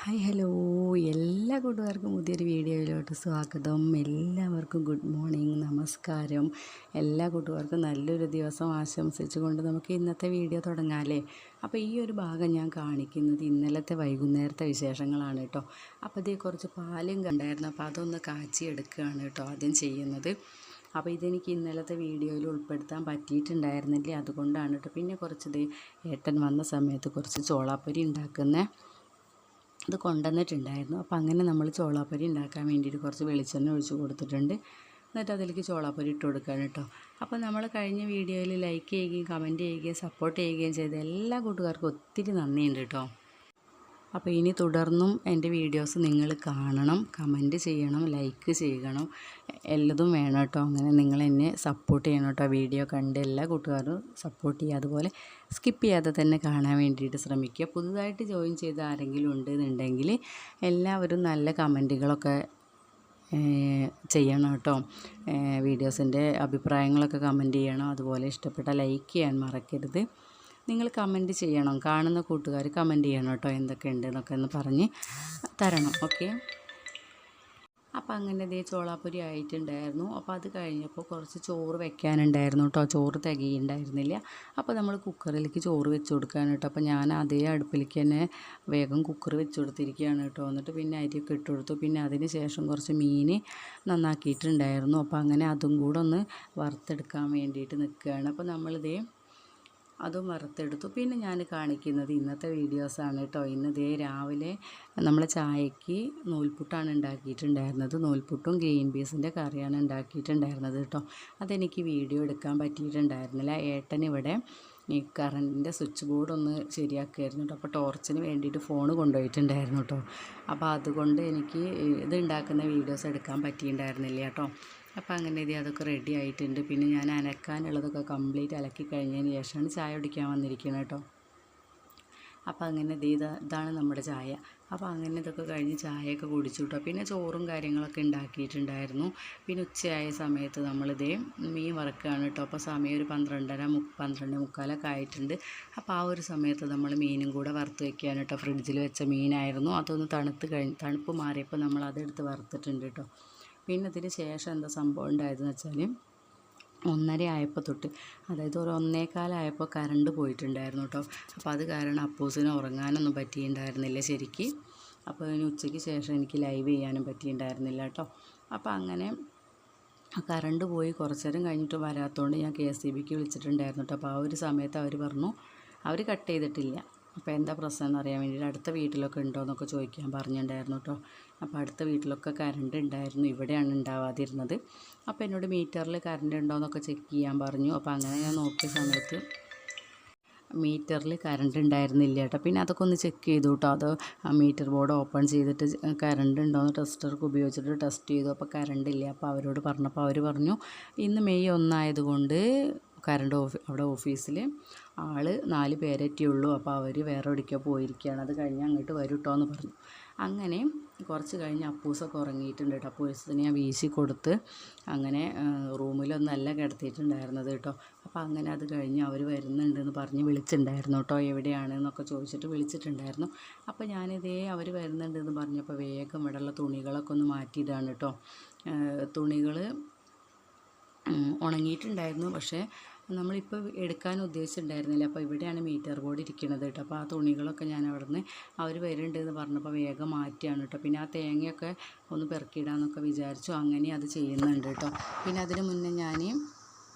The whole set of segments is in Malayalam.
ഹായ് ഹലോ എല്ലാ കൂട്ടുകാർക്കും പുതിയൊരു വീഡിയോയിലോട്ട് സ്വാഗതം. എല്ലാവർക്കും ഗുഡ് മോർണിംഗ്, നമസ്കാരം. എല്ലാ കൂട്ടുകാർക്കും നല്ലൊരു ദിവസം ആശംസിച്ചുകൊണ്ട് നമുക്ക് ഇന്നത്തെ വീഡിയോ തുടങ്ങാമല്ലേ. അപ്പോൾ ഈ ഒരു ഭാഗം ഞാൻ കാണിക്കുന്നത് ഇന്നലത്തെ വൈകുന്നേരത്തെ വിശേഷങ്ങളാണ് കേട്ടോ. അപ്പോൾ ഇതേ കുറച്ച് പാലും കണ്ടായിരുന്നു, അപ്പോൾ അതൊന്ന് കാച്ചിയെടുക്കുകയാണ് കേട്ടോ ആദ്യം ചെയ്യുന്നത്. അപ്പോൾ ഇതെനിക്ക് ഇന്നലത്തെ വീഡിയോയിൽ ഉൾപ്പെടുത്താൻ പറ്റിയിട്ടുണ്ടായിരുന്നില്ലേ, അതുകൊണ്ടാണ് കേട്ടോ. പിന്നെ കുറച്ചത് ഏട്ടൻ വന്ന സമയത്ത് കുറച്ച് ചോളാപ്പൊരി അത് കൊണ്ടുവന്നിട്ടുണ്ടായിരുന്നു. അപ്പോൾ അങ്ങനെ നമ്മൾ ചോളാപ്പൊരി ഉണ്ടാക്കാൻ വേണ്ടിയിട്ട് കുറച്ച് വെളിച്ചെണ്ണ ഒഴിച്ച് കൊടുത്തിട്ടുണ്ട്. എന്നിട്ട് അതിലേക്ക് ചോളാപ്പൊരി ഇട്ട് കൊടുക്കുകയാണ് കേട്ടോ. അപ്പോൾ നമ്മൾ കഴിഞ്ഞ വീഡിയോയിൽ ലൈക്ക് ചെയ്യുകയും കമൻറ്റ് ചെയ്യുകയും സപ്പോർട്ട് ചെയ്യുകയും ചെയ്ത എല്ലാ കൂട്ടുകാർക്കും ഒത്തിരി നന്ദിയുണ്ട് കേട്ടോ. അപ്പോൾ ഇനി തുടർന്നും എൻ്റെ വീഡിയോസ് നിങ്ങൾ കാണണം, കമൻറ്റ് ചെയ്യണം, ലൈക്ക് ചെയ്യണം, എല്ലതും വേണം കേട്ടോ. അങ്ങനെ നിങ്ങൾ എന്നെ സപ്പോർട്ട് ചെയ്യണം കേട്ടോ. വീഡിയോ കണ്ട് എല്ലാ കൂട്ടുകാരും സപ്പോർട്ട് ചെയ്യുക. അതുപോലെ സ്കിപ്പ് ചെയ്യാതെ തന്നെ കാണാൻ വേണ്ടിയിട്ട് ശ്രമിക്കുക. പുതുതായിട്ട് ജോയിൻ ചെയ്ത ആരെങ്കിലും ഉണ്ടെന്നുണ്ടെങ്കിൽ എല്ലാവരും നല്ല കമൻറ്റുകളൊക്കെ ചെയ്യണം കേട്ടോ. വീഡിയോസിൻ്റെ അഭിപ്രായങ്ങളൊക്കെ കമൻറ്റ് ചെയ്യണം. അതുപോലെ ഇഷ്ടപ്പെട്ട ലൈക്ക് ചെയ്യാൻ മറക്കരുത്. നിങ്ങൾ കമൻറ്റ് ചെയ്യണം, കാണുന്ന കൂട്ടുകാർ കമൻറ്റ് ചെയ്യണം കേട്ടോ, എന്തൊക്കെ ഉണ്ട് എന്നൊക്കെ ഒന്ന് പറഞ്ഞ് തരണം. ഓക്കെ. അപ്പോൾ അങ്ങനെ ഇതേ ചോളാപ്പൊരി ആയിട്ടുണ്ടായിരുന്നു. അപ്പോൾ അത് കഴിഞ്ഞപ്പോൾ കുറച്ച് ചോറ് വെക്കാനുണ്ടായിരുന്നു കേട്ടോ. ചോറ് തികയുണ്ടായിരുന്നില്ല. അപ്പോൾ നമ്മൾ കുക്കറിലേക്ക് ചോറ് വെച്ച് കൊടുക്കാൻ കേട്ടോ. അപ്പോൾ ഞാൻ അതേ അടുപ്പിലേക്ക് തന്നെ വേഗം കുക്കർ വെച്ച് കൊടുത്തിരിക്കുകയാണ് കേട്ടോ. എന്നിട്ട് പിന്നെ അരിയൊക്കെ ഇട്ട് കൊടുത്തു. പിന്നെ അതിന് ശേഷം കുറച്ച് മീൻ നന്നാക്കിയിട്ടുണ്ടായിരുന്നു. അപ്പോൾ അങ്ങനെ അതും കൂടെ ഒന്ന് വറുത്തെടുക്കാൻ വേണ്ടിയിട്ട് നിൽക്കുകയാണ്. അപ്പോൾ നമ്മളിതേ അതും വറുത്തെടുത്തു. പിന്നെ ഞാൻ കാണിക്കുന്നത് ഇന്നത്തെ വീഡിയോസാണ് കേട്ടോ. ഇന്നതേ രാവിലെ നമ്മൾ ചായക്ക് നൂൽപുട്ടാണ് ഉണ്ടാക്കിയിട്ടുണ്ടായിരുന്നത്. നൂൽപുട്ടും ഗ്രീൻ പീസിൻ്റെ കറിയാണ് ഉണ്ടാക്കിയിട്ടുണ്ടായിരുന്നത് കേട്ടോ. അതെനിക്ക് വീഡിയോ എടുക്കാൻ പറ്റിയിട്ടുണ്ടായിരുന്നില്ല. ഏട്ടൻ ഇവിടെ ഈ കറണ്ടിൻ്റെ സ്വിച്ച് ബോർഡ് ഒന്ന് ശരിയാക്കുമായിരുന്നു കേട്ടോ. അപ്പോൾ ടോർച്ചിന് വേണ്ടിയിട്ട് ഫോൺ കൊണ്ടുപോയിട്ടുണ്ടായിരുന്നു കേട്ടോ. അപ്പോൾ അതുകൊണ്ട് എനിക്ക് ഇത് ഉണ്ടാക്കുന്ന വീഡിയോസ് എടുക്കാൻ പറ്റിയിട്ടുണ്ടായിരുന്നില്ല കേട്ടോ. അപ്പോൾ അങ്ങനെ അതൊക്കെ റെഡി ആയിട്ടുണ്ട്. പിന്നെ ഞാൻ അലക്കാനുള്ളതൊക്കെ കംപ്ലീറ്റ് അലക്കി കഴിഞ്ഞതിന് ശേഷമാണ് ചായ കുടിക്കാൻ വന്നിരിക്കുന്നത് കേട്ടോ. അപ്പോൾ അങ്ങനെ ഇതാണ് നമ്മുടെ ചായ. അപ്പോൾ അങ്ങനെ ഇതൊക്കെ കഴിഞ്ഞ് ചായയൊക്കെ കുടിച്ചു കേട്ടോ. പിന്നെ ചോറും കാര്യങ്ങളൊക്കെ ഉണ്ടാക്കിയിട്ടുണ്ടായിരുന്നു. പിന്നെ ഉച്ചയായ സമയത്ത് നമ്മളിതേ മീൻ വറുക്കുകയാണ് കേട്ടോ. അപ്പോൾ സമയം ഒരു 12:45 ആയിട്ടുണ്ട്. അപ്പോൾ ആ ഒരു സമയത്ത് നമ്മൾ മീനും കൂടെ വറുത്ത് വയ്ക്കുകയാണ് കേട്ടോ. ഫ്രിഡ്ജിൽ വെച്ച മീനായിരുന്നു. അതൊന്ന് തണുപ്പ് മാറിയപ്പോൾ നമ്മൾ അതെടുത്ത് വറുത്തിട്ടുണ്ട് കേട്ടോ. പിന്നെ ഇതിന് ശേഷം എന്താ സംഭവം ഉണ്ടായതെന്ന് വെച്ചാൽ 1:30 ആയപ്പോൾ തൊട്ട്, അതായത് ഒരു 1:15 ആയപ്പോൾ കറണ്ട് പോയിട്ടുണ്ടായിരുന്നു കേട്ടോ. അപ്പോൾ അത് കാരണം അപ്പൂസിന് ഉറങ്ങാനൊന്നും പറ്റിയിട്ടുണ്ടായിരുന്നില്ല ശരിക്ക്. അപ്പോൾ അതിന് ഉച്ചയ്ക്ക് ശേഷം എനിക്ക് ലൈവ് ചെയ്യാനും പറ്റിയിട്ടുണ്ടായിരുന്നില്ല കേട്ടോ. അപ്പോൾ അങ്ങനെ കറണ്ട് പോയി കുറച്ച് നേരം കഴിഞ്ഞിട്ട് വരാത്തതുകൊണ്ട് ഞാൻ KSEBക്ക് വിളിച്ചിട്ടുണ്ടായിരുന്നു കേട്ടോ. അപ്പോൾ ആ ഒരു സമയത്ത് അവർ പറഞ്ഞു അവർ കട്ട് ചെയ്തിട്ടില്ല. അപ്പോൾ എന്താ പ്രശ്നം എന്ന് അറിയാൻ വേണ്ടിയിട്ട് അടുത്ത വീട്ടിലൊക്കെ ഉണ്ടോ എന്നൊക്കെ ചോദിക്കാൻ പറഞ്ഞിട്ടുണ്ടായിരുന്നു കേട്ടോ. അപ്പോൾ അടുത്ത വീട്ടിലൊക്കെ കറണ്ട് ഉണ്ടായിരുന്നു, ഇവിടെയാണ് ഉണ്ടാവാതിരുന്നത്. അപ്പോൾ എന്നോട് മീറ്ററിൽ കറണ്ട് ഉണ്ടോ എന്നൊക്കെ ചെക്ക് ചെയ്യാൻ പറഞ്ഞു. അപ്പോൾ അങ്ങനെ ഞാൻ നോക്കിയ സമയത്ത് മീറ്ററിൽ കറണ്ട് ഉണ്ടായിരുന്നില്ല കേട്ടോ. പിന്നെ അതൊക്കെ ഒന്ന് ചെക്ക് ചെയ്തു കേട്ടോ. അത് മീറ്റർ ബോർഡ് ഓപ്പൺ ചെയ്തിട്ട് കറണ്ട് ഉണ്ടോയെന്ന് ടെസ്റ്റർക്ക് ഉപയോഗിച്ചിട്ട് ടെസ്റ്റ് ചെയ്തു. അപ്പോൾ കറണ്ട് ഇല്ല. അപ്പോൾ അവരോട് പറഞ്ഞപ്പോൾ അവർ പറഞ്ഞു ഇന്ന് മെയ് 1 ആയതുകൊണ്ട് അവിടെ ഓഫീസിൽ ആൾ 4 പേരറ്റേ ഉള്ളൂ. അപ്പോൾ അവർ വേറെ എവിടേക്കോ പോയിരിക്കുകയാണ്, അത് കഴിഞ്ഞ് അങ്ങോട്ട് വരും കേട്ടോ എന്ന് പറഞ്ഞു. അങ്ങനെ കുറച്ച് കഴിഞ്ഞ് അപ്പൂസൊക്കെ ഉറങ്ങിയിട്ടുണ്ട് കേട്ടോ. അപ്പൂസിന് ഞാൻ വീശി കൊടുത്ത് അങ്ങനെ റൂമിലൊന്നല്ല കിടത്തിയിട്ടുണ്ടായിരുന്നത് കേട്ടോ. അപ്പോൾ അങ്ങനെ അത് കഴിഞ്ഞ് അവർ വരുന്നുണ്ടെന്ന് പറഞ്ഞ് വിളിച്ചിട്ടുണ്ടായിരുന്നു കേട്ടോ. എവിടെയാണെന്നൊക്കെ ചോദിച്ചിട്ട് വിളിച്ചിട്ടുണ്ടായിരുന്നു. അപ്പോൾ ഞാനിതേ അവർ വരുന്നുണ്ടെന്ന് പറഞ്ഞപ്പോൾ വേഗം ഇവിടെയുള്ള തുണികളൊക്കെ ഒന്ന് മാറ്റിയിടാണ് കേട്ടോ. തുണികൾ ഉണങ്ങിയിട്ടുണ്ടായിരുന്നു, പക്ഷേ നമ്മളിപ്പോൾ എടുക്കാൻ ഉദ്ദേശിച്ചിട്ടുണ്ടായിരുന്നില്ല. അപ്പോൾ ഇവിടെയാണ് മീറ്റർ ബോർഡ് ഇരിക്കുന്നത് കേട്ടോ. അപ്പോൾ ആ തുണികളൊക്കെ ഞാൻ അവിടെ നിന്ന് അവർ വരുന്നുണ്ടെന്ന് പറഞ്ഞപ്പോൾ വേഗം മാറ്റിയാണ് കേട്ടോ. പിന്നെ ആ തേങ്ങയൊക്കെ ഒന്ന് പെറുക്കിയിടാമെന്നൊക്കെ വിചാരിച്ചു. അങ്ങനെ അത് ചെയ്യുന്നുണ്ട് കേട്ടോ. പിന്നെ അതിന് മുന്നേ ഞാൻ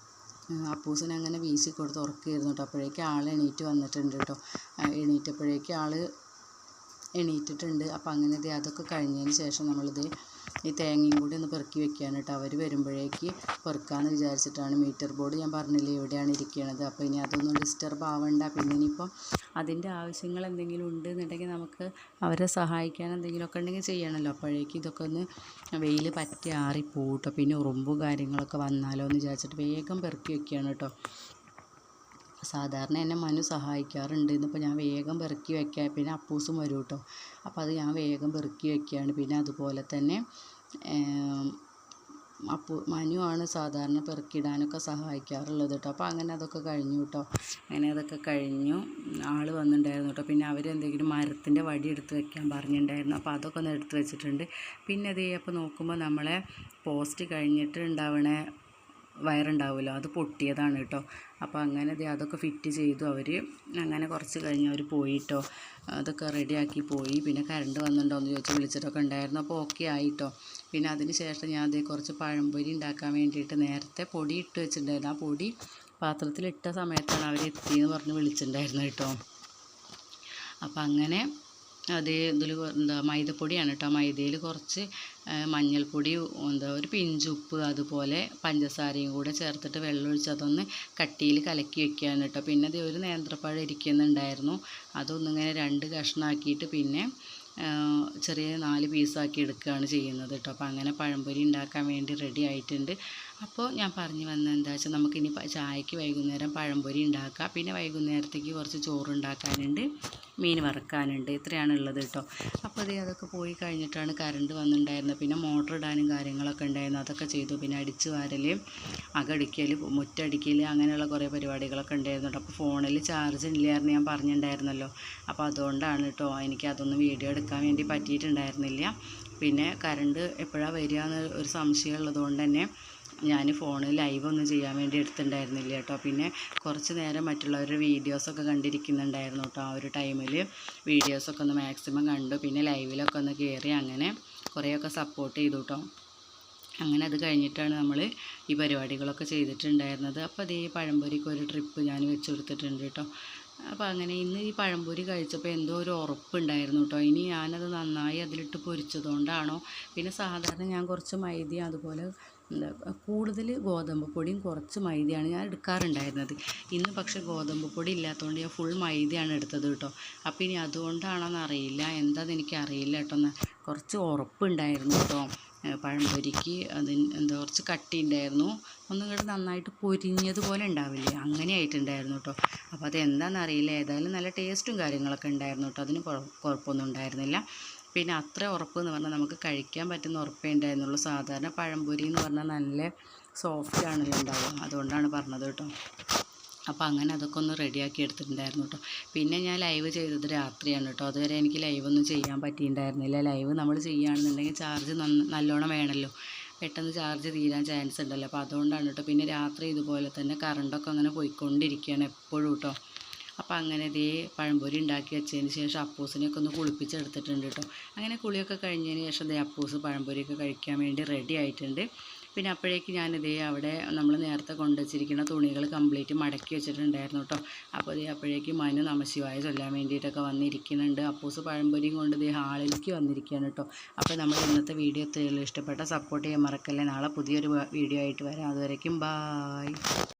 അപ്പൂസിനെ അങ്ങനെ വീശി കൊടുത്ത് ഉറക്കുകയായിരുന്നു കേട്ടോ. അപ്പോഴേക്കും ആൾ എണീറ്റ് വന്നിട്ടുണ്ട് കേട്ടോ. എണീറ്റപ്പോഴേക്കും ആൾ എണീറ്റിട്ടുണ്ട്. അപ്പോൾ അങ്ങനെ അതൊക്കെ കഴിഞ്ഞതിന് ശേഷം നമ്മളിത് ഈ തേങ്ങയും കൂടി ഒന്ന് പെറുക്കി വെക്കുകയാണ് കേട്ടോ. അവർ വരുമ്പോഴേക്ക് പെറുക്കാമെന്ന് വിചാരിച്ചിട്ടാണ്. മീറ്റർ ബോർഡ് ഞാൻ പറഞ്ഞില്ലേ എവിടെയാണ് ഇരിക്കുന്നത്. അപ്പോൾ ഇനി അതൊന്നും ഡിസ്റ്റർബ് ആവണ്ട. പിന്നെ ഇനിയിപ്പം അതിൻ്റെ ആവശ്യങ്ങൾ എന്തെങ്കിലും ഉണ്ടെന്നുണ്ടെങ്കിൽ നമുക്ക് അവരെ സഹായിക്കാൻ എന്തെങ്കിലുമൊക്കെ ഉണ്ടെങ്കിൽ ചെയ്യണമല്ലോ. അപ്പോഴേക്കും ഇതൊക്കെ ഒന്ന് വെയിൽ പറ്റി ആറിപ്പോവും കേട്ടോ. പിന്നെ ഉറുമ്പും കാര്യങ്ങളൊക്കെ വന്നാലോ എന്ന് വിചാരിച്ചിട്ട് വേഗം പെറുക്കി വെക്കുകയാണ് കേട്ടോ. സാധാരണ എന്നെ മനു സഹായിക്കാറുണ്ട്. ഇന്നിപ്പോൾ ഞാൻ വേഗം പെറുക്കി വയ്ക്കാം. പിന്നെ അപ്പൂസും വരും കേട്ടോ. അപ്പോൾ അത് ഞാൻ വേഗം പെറുക്കി വയ്ക്കുകയാണ്. പിന്നെ അതുപോലെ തന്നെ മനുവാണ് സാധാരണ പെറുക്കിയിടാനൊക്കെ സഹായിക്കാറുള്ളത് കേട്ടോ. അപ്പോൾ അങ്ങനെ അതൊക്കെ കഴിഞ്ഞു കേട്ടോ. അങ്ങനെ അതൊക്കെ കഴിഞ്ഞു, ആൾ വന്നിട്ടുണ്ടായിരുന്നു കേട്ടോ. പിന്നെ അവരെന്തെങ്കിലും മരത്തിൻ്റെ വടി എടുത്ത് വെക്കാൻ പറഞ്ഞിട്ടുണ്ടായിരുന്നു. അപ്പോൾ അതൊക്കെ ഒന്ന് എടുത്ത് വെച്ചിട്ടുണ്ട്. പിന്നെ അതേ അപ്പോൾ നോക്കുമ്പോൾ നമ്മളെ പോസ്റ്റ് കഴിഞ്ഞിട്ട് ഉണ്ടാവണ വയറുണ്ടാവുമല്ലോ, അത് പൊട്ടിയതാണ് കേട്ടോ. അപ്പോൾ അങ്ങനെ അതൊക്കെ ഫിറ്റ് ചെയ്തു അവർ. അങ്ങനെ കുറച്ച് കഴിഞ്ഞ് അവർ പോയിട്ടോ, അതൊക്കെ റെഡിയാക്കി പോയി. പിന്നെ കറണ്ട് വന്നിട്ടുണ്ടോയെന്ന് ചോദിച്ച് വിളിച്ചിട്ടൊക്കെ ഉണ്ടായിരുന്നു. അപ്പോൾ ഓക്കെ ആയിട്ടോ. പിന്നെ അതിന് ശേഷം ഞാൻ കുറച്ച് പഴംപൊരി ഉണ്ടാക്കാൻ വേണ്ടിയിട്ട് നേരത്തെ പൊടി ഇട്ട് വെച്ചിട്ടുണ്ടായിരുന്നു. ആ പൊടി പാത്രത്തിലിട്ട സമയത്താണ് അവർ എത്തിയെന്ന് പറഞ്ഞ് വിളിച്ചിട്ടുണ്ടായിരുന്നു കേട്ടോ. അപ്പം അങ്ങനെ ഇതിൽ മൈദപ്പൊടിയാണ് കേട്ടോ. മൈദയിൽ കുറച്ച് മഞ്ഞൾപ്പൊടി, ഒരു പിഞ്ചുപ്പ്, അതുപോലെ പഞ്ചസാരയും കൂടെ ചേർത്തിട്ട് വെള്ളം ഒഴിച്ച് അതൊന്ന് കട്ടിയിൽ കലക്കി വെക്കുകയാണ് കേട്ടോ. പിന്നെ ഒരു നേന്ത്രപ്പഴം ഇരിക്കുന്നുണ്ടായിരുന്നു, അതൊന്നിങ്ങനെ 2 കഷ്ണമാക്കിയിട്ട് പിന്നെ ചെറിയ 4 പീസാക്കി എടുക്കുകയാണ് ചെയ്യുന്നത് കേട്ടോ. അപ്പോൾ അങ്ങനെ പഴംപൊരി ഉണ്ടാക്കാൻ വേണ്ടി റെഡി ആയിട്ടുണ്ട്. അപ്പോൾ ഞാൻ പറഞ്ഞു വന്നത് എന്താ വെച്ചാൽ നമുക്കിനി ചായക്ക് വൈകുന്നേരം പഴംപൊരി ഉണ്ടാക്കാം. പിന്നെ വൈകുന്നേരത്തേക്ക് കുറച്ച് ചോറ് ഉണ്ടാക്കാനുണ്ട്, മീൻ വറുക്കാനുണ്ട്, ഇത്രയാണ് ഉള്ളത് കേട്ടോ. അപ്പോൾ അതൊക്കെ പോയി കഴിഞ്ഞിട്ടാണ് കറണ്ട് വന്നിട്ടുണ്ടായിരുന്നത്. പിന്നെ മോട്ടർ ഇടാനും കാര്യങ്ങളൊക്കെ ഉണ്ടായിരുന്നു, അതൊക്കെ ചെയ്തു. പിന്നെ അടിച്ച് വാരൽ, അകടിക്കൽ, മുറ്റടിക്കൽ, അങ്ങനെയുള്ള കുറേ പരിപാടികളൊക്കെ ഉണ്ടായിരുന്നു കേട്ടോ. അപ്പോൾ ഫോണിൽ ചാർജ് ഇല്ലായിരുന്നു ഞാൻ പറഞ്ഞിട്ടുണ്ടായിരുന്നല്ലോ. അപ്പോൾ അതുകൊണ്ടാണ് കേട്ടോ എനിക്കതൊന്നും വീഡിയോ എടുക്കാൻ വേണ്ടി പറ്റിയിട്ടുണ്ടായിരുന്നില്ല. പിന്നെ കറണ്ട് എപ്പോഴാണ് വരിക എന്ന് ഒരു സംശയം ഉള്ളതുകൊണ്ട് തന്നെ ഞാൻ ഫോണിൽ ലൈവ് ഒന്നും ചെയ്യാൻ വേണ്ടി എടുത്തിട്ടുണ്ടായിരുന്നില്ല കേട്ടോ. പിന്നെ കുറച്ച് നേരം മറ്റുള്ളവരുടെ വീഡിയോസൊക്കെ കണ്ടിരിക്കുന്നുണ്ടായിരുന്നു കേട്ടോ. ആ ഒരു ടൈമിൽ വീഡിയോസൊക്കെ ഒന്ന് മാക്സിമം കണ്ടു. പിന്നെ ലൈവിലൊക്കെ ഒന്ന് കയറി അങ്ങനെ കുറേയൊക്കെ സപ്പോർട്ട് ചെയ്തു കേട്ടോ. അങ്ങനെ അത് കഴിഞ്ഞിട്ടാണ് നമ്മൾ ഈ പരിപാടികളൊക്കെ ചെയ്തിട്ടുണ്ടായിരുന്നത്. അപ്പോൾ അതേ പഴംപൊരിക്ക് ഒരു ട്രിപ്പ് ഞാൻ വെച്ച് കൊടുത്തിട്ടുണ്ട് കേട്ടോ. അപ്പോൾ അങ്ങനെ ഇന്ന് ഈ പഴംപൊരി കഴിച്ചപ്പോൾ എന്തോ ഒരു ഉറപ്പുണ്ടായിരുന്നു കേട്ടോ. ഇനി ഞാനത് നന്നായി അതിലിട്ട് പൊരിച്ചതുകൊണ്ടാണോ, പിന്നെ സാധാരണ ഞാൻ കുറച്ച് മൈദയും അതുപോലെ കൂടുതൽ ഗോതമ്പ് പൊടിയും കുറച്ച് മൈദയാണ് ഞാൻ എടുക്കാറുണ്ടായിരുന്നത്. ഇന്ന് പക്ഷേ ഗോതമ്പ് പൊടി ഇല്ലാത്തതുകൊണ്ട് ഞാൻ ഫുൾ മൈദയാണ് എടുത്തത് കേട്ടോ. അപ്പോൾ ഇനി അതുകൊണ്ടാണോന്ന് അറിയില്ല, എന്താണെന്ന് എനിക്ക് അറിയില്ല കേട്ടോ. കുറച്ച് ഉറപ്പുണ്ടായിരുന്നു കേട്ടോ പഴംപൊരിക്ക്. കുറച്ച് കട്ടി ഉണ്ടായിരുന്നു, ഒന്നുകൂടെ നന്നായിട്ട് പൊരിഞ്ഞതുപോലെ ഉണ്ടാവില്ലേ, അങ്ങനെ ആയിട്ടുണ്ടായിരുന്നു കേട്ടോ. അപ്പോൾ അതെന്താണെന്ന് അറിയില്ല, ഏതായാലും നല്ല ടേസ്റ്റും കാര്യങ്ങളൊക്കെ ഉണ്ടായിരുന്നു കേട്ടോ. അതിന് കുഴപ്പമൊന്നും ഉണ്ടായിരുന്നില്ല. പിന്നെ അത്ര ഉറപ്പ് എന്ന് പറഞ്ഞാൽ നമുക്ക് കഴിക്കാൻ പറ്റുന്ന ഉറപ്പേ ഉണ്ടായിരുന്നുള്ളൂ. സാധാരണ പഴംപൊരി എന്ന് പറഞ്ഞാൽ നല്ല സോഫ്റ്റ് ആണല്ലോ ഉണ്ടാവുക, അതുകൊണ്ടാണ് പറഞ്ഞത് കേട്ടോ. അപ്പോൾ അങ്ങനെ അതൊക്കെ ഒന്ന് റെഡിയാക്കി എടുത്തിട്ടുണ്ടായിരുന്നു കേട്ടോ. പിന്നെ ഞാൻ ലൈവ് ചെയ്തത് രാത്രിയാണ് കേട്ടോ. അതുവരെ എനിക്ക് ലൈവൊന്നും ചെയ്യാൻ പറ്റിയിട്ടുണ്ടായിരുന്നില്ല. ലൈവ് നമ്മൾ ചെയ്യുകയാണെന്നുണ്ടെങ്കിൽ ചാർജ് നല്ലോണം വേണമല്ലോ, പെട്ടെന്ന് ചാർജ് തീരാൻ ചാൻസ് ഉണ്ടല്ലോ. അപ്പോൾ അതുകൊണ്ടാണ് കേട്ടോ. പിന്നെ രാത്രി ഇതുപോലെ തന്നെ കറണ്ടൊക്കെ അങ്ങനെ പോയിക്കൊണ്ടിരിക്കുകയാണ് എപ്പോഴും കേട്ടോ. അപ്പോൾ അങ്ങനെ പഴംപൊരി ഉണ്ടാക്കി വെച്ചതിന് ശേഷം അപ്പൂസിനെയൊക്കെ ഒന്ന് കുളിപ്പിച്ചെടുത്തിട്ടുണ്ട് കേട്ടോ. അങ്ങനെ കുളിയൊക്കെ കഴിഞ്ഞതിന് ശേഷം അപ്പൂസ് പഴംപൊരിയൊക്കെ കഴിക്കാൻ വേണ്ടി റെഡി ആയിട്ടുണ്ട്. പിന്നെ അപ്പോഴേക്ക് ഞാനിതേ അവിടെ നമ്മൾ നേരത്തെ കൊണ്ടുവച്ചിരിക്കുന്ന തുണികൾ കംപ്ലീറ്റ് മടക്കി വെച്ചിട്ടുണ്ടായിരുന്നു കേട്ടോ. അപ്പോൾ അപ്പോഴേക്ക് മനു നമശിവായ ചൊല്ലാൻ വേണ്ടിയിട്ടൊക്കെ വന്നിരിക്കുന്നുണ്ട്. അപ്പൂസ് പഴംപൊരിയും കൊണ്ട് ഹാളിലേക്ക് വന്നിരിക്കുകയാണ് കേട്ടോ. അപ്പോൾ നമ്മൾ ഇന്നത്തെ വീഡിയോ ഇഷ്ടപ്പെട്ട സപ്പോർട്ട് ചെയ്യാൻ മറക്കല്ലേ. നാളെ പുതിയൊരു വീഡിയോ ആയിട്ട് വരാം. അതുവരേക്കും ബായ്.